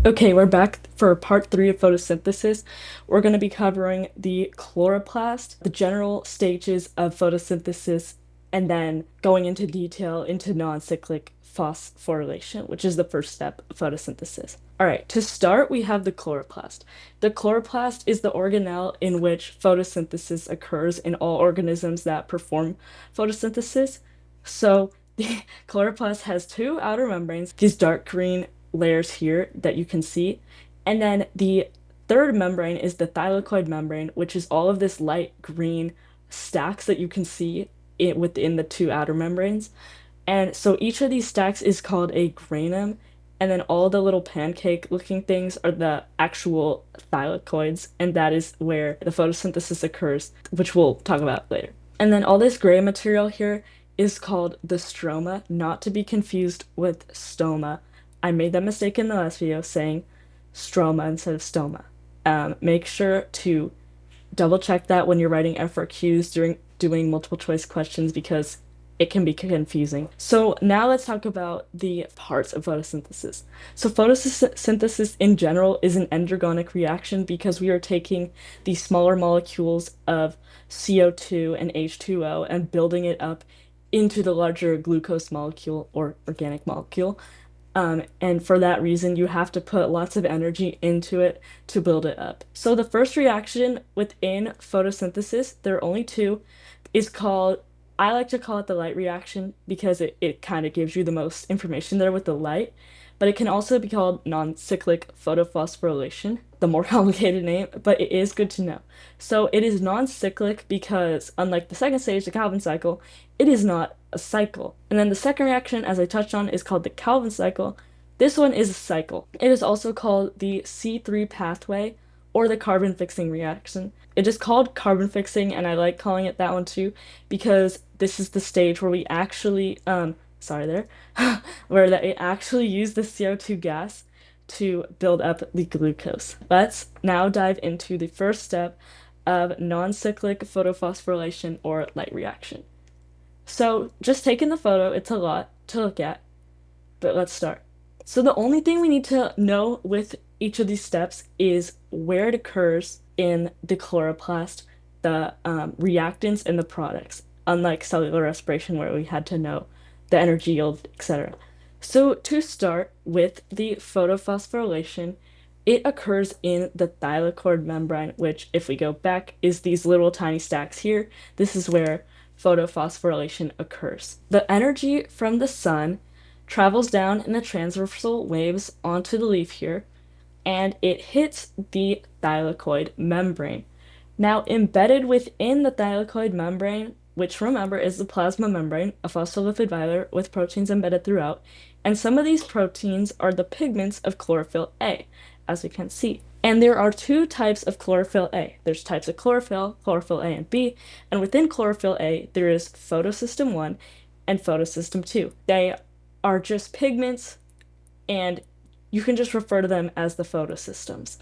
Okay, we're back for part three of photosynthesis. We're going to be covering the chloroplast, the general stages of photosynthesis, and then going into detail into non-cyclic phosphorylation, which is the first step of photosynthesis. All right, to start, we have the chloroplast. The chloroplast is the organelle in which photosynthesis occurs in all organisms that perform photosynthesis. So the chloroplast has two outer membranes, these dark green layers here that you can see. And then the third membrane is the thylakoid membrane, which is all of this light green stacks that you can see within the two outer membranes. And so each of these stacks is called a granum, and then all the little pancake looking things are the actual thylakoids, and that is where the photosynthesis occurs, which we'll talk about later. And then all this gray material here is called the stroma, not to be confused with stoma. I made that mistake in the last video saying stroma instead of stoma. Make sure to double check that when you're writing FRQs during doing multiple choice questions because it can be confusing. So now let's talk about the parts of photosynthesis. So photosynthesis in general is an endergonic reaction because we are taking the smaller molecules of CO2 and H2O and building it up into the larger glucose molecule or organic molecule. And for that reason, you have to put lots of energy into it to build it up. So the first reaction within photosynthesis, there are only two, is called, I like to call it the light reaction because it kind of gives you the most information there with the light, but it can also be called non-cyclic photophosphorylation, the more complicated name, but it is good to know. So it is non-cyclic because, unlike the second stage, the Calvin cycle, it is not a cycle. And then the second reaction, as I touched on, is called the Calvin cycle. This one is a cycle. It is also called the C3 pathway or the carbon fixing reaction. It is called carbon fixing, and I like calling it that one too because this is the stage where we actually, sorry there, where they actually use the CO2 gas to build up the glucose. Let's now dive into the first step of non-cyclic photophosphorylation or light reaction. So just taking the photo, it's a lot to look at, but let's start. So the only thing we need to know with each of these steps is where it occurs in the chloroplast, the reactants and the products, unlike cellular respiration where we had to know the energy yield, etc. So to start with the photophosphorylation, it occurs in the thylakoid membrane, which if we go back is these little tiny stacks here. This is where photophosphorylation occurs. The energy from the sun travels down in the transversal waves onto the leaf here, and it hits the thylakoid membrane. Now, embedded within the thylakoid membrane, which remember is the plasma membrane, a phospholipid bilayer with proteins embedded throughout, and some of these proteins are the pigments of chlorophyll A, as we can see. And there are two types of chlorophyll A. There's types of chlorophyll, chlorophyll A and B, and within chlorophyll A, there is photosystem 1 and photosystem 2. They are just pigments, and you can just refer to them as the photosystems.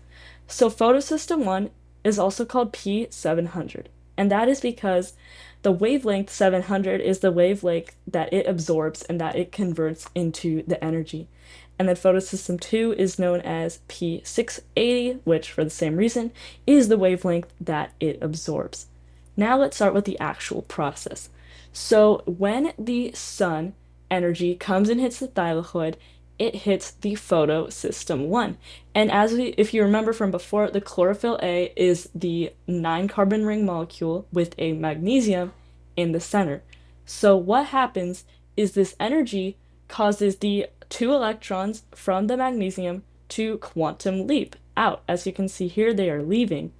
So photosystem 1 is also called P700, and that is because the wavelength 700 is the wavelength that it absorbs and that it converts into the energy. And then photosystem 2 is known as P680, which, for the same reason, is the wavelength that it absorbs. Now let's start with the actual process. So when the sun energy comes and hits the thylakoid, it hits the photosystem 1. And if you remember from before, the chlorophyll A is the 9-carbon ring molecule with a magnesium in the center. So what happens is this energy causes the two electrons from the magnesium to quantum leap out. As you can see here, they are leaving.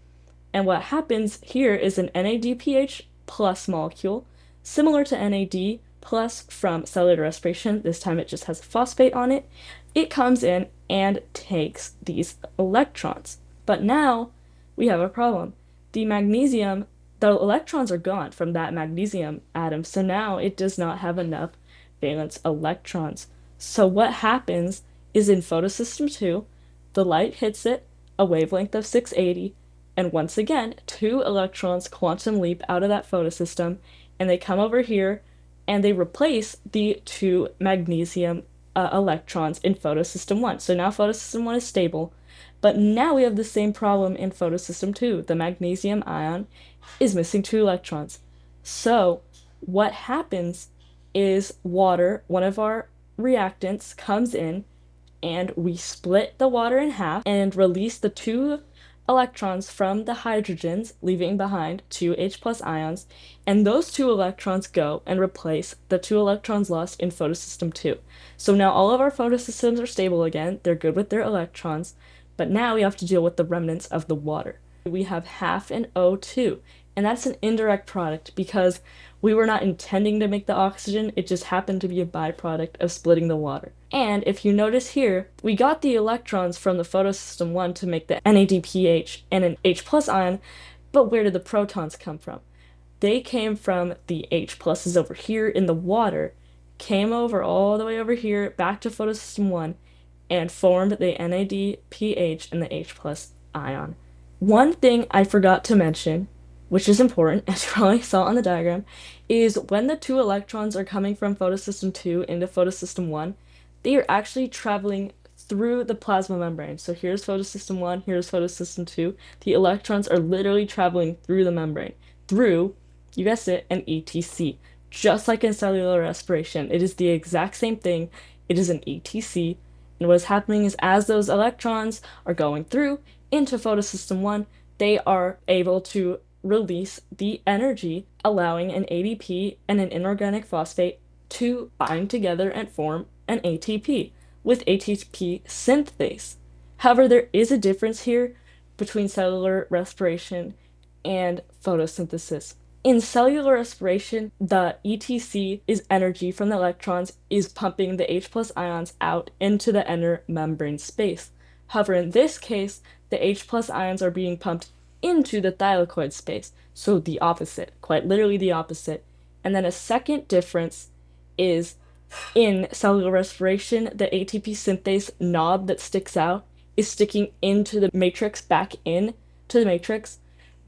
And what happens here is an NADPH plus molecule, similar to NAD plus from cellular respiration. This time it just has a phosphate on it. It comes in and takes these electrons. But now we have a problem. The magnesium, the electrons are gone from that magnesium atom, so now it does not have enough valence electrons. So what happens is in photosystem 2, the light hits it, a wavelength of 680, and once again, two electrons quantum leap out of that photosystem, and they come over here and they replace the two magnesium electrons in photosystem 1. So now photosystem 1 is stable, but now we have the same problem in photosystem 2. The magnesium ion is missing 2 electrons. So what happens is water, one of our reactants, comes in and we split the water in half and release the 2 electrons from the hydrogens, leaving behind 2H plus ions, and those 2 electrons go and replace the 2 electrons lost in photosystem 2. So now all of our photosystems are stable again, they're good with their electrons, but now we have to deal with the remnants of the water. We have half an O2, and that's an indirect product because we were not intending to make the oxygen, it just happened to be a byproduct of splitting the water. And if you notice here, we got the electrons from the photosystem 1 to make the NADPH and an H plus ion, but where did the protons come from? They came from the H pluses over here in the water, came over all the way over here back to photosystem 1, and formed the NADPH and the H plus ion. One thing I forgot to mention, which is important, as you probably saw on the diagram, is when the 2 electrons are coming from photosystem 2 into photosystem 1, they are actually traveling through the plasma membrane. So here's photosystem 1, here's photosystem 2. The electrons are literally traveling through the membrane, through, you guessed it, an ETC. Just like in cellular respiration, it is the exact same thing. It is an ETC. And what is happening is as those electrons are going through into photosystem 1, they are able to release the energy, allowing an ADP and an inorganic phosphate to bind together and form an ATP with ATP synthase. However, there is a difference here between cellular respiration and photosynthesis. In cellular respiration, the ETC is energy from the electrons is pumping the H plus ions out into the inner membrane space. However, in this case, the H plus ions are being pumped into the thylakoid space. So the opposite, quite literally the opposite. And then a second difference is in cellular respiration, the ATP synthase knob that sticks out is sticking into the matrix, back in to the matrix,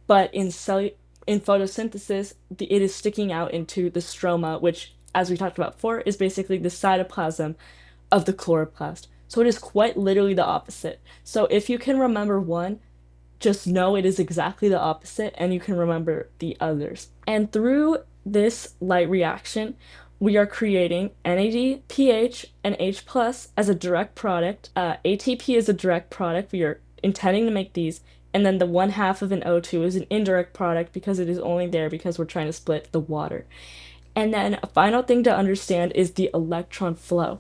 but in photosynthesis, it is sticking out into the stroma, which, as we talked about before, is basically the cytoplasm of the chloroplast. So it is quite literally the opposite. So if you can remember one, just know it is exactly the opposite, and you can remember the others. And through this light reaction, we are creating NADPH and H plus as a direct product. ATP is a direct product. We are intending to make these. And then the 1/2 of an O2 is an indirect product because it is only there because we're trying to split the water. And then a final thing to understand is the electron flow.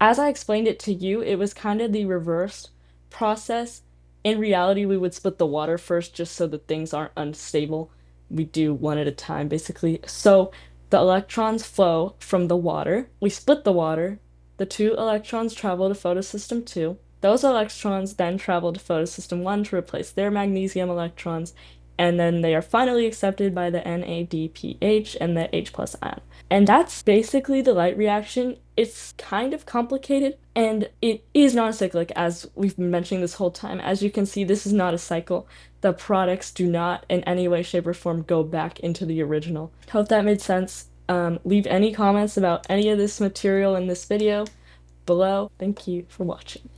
As I explained it to you, it was kind of the reversed process. In reality, we would split the water first just so that things aren't unstable. We do one at a time, basically. So the electrons flow from the water. We split the water. The 2 electrons travel to photosystem 2. Those electrons then travel to photosystem 1 to replace their magnesium electrons, and then they are finally accepted by the NADPH and the H plus ion. And that's basically the light reaction. It's kind of complicated, and it is non-cyclic, as we've been mentioning this whole time. As you can see, this is not a cycle. The products do not in any way, shape, or form go back into the original. Hope that made sense. Leave any comments about any of this material in this video below. Thank you for watching.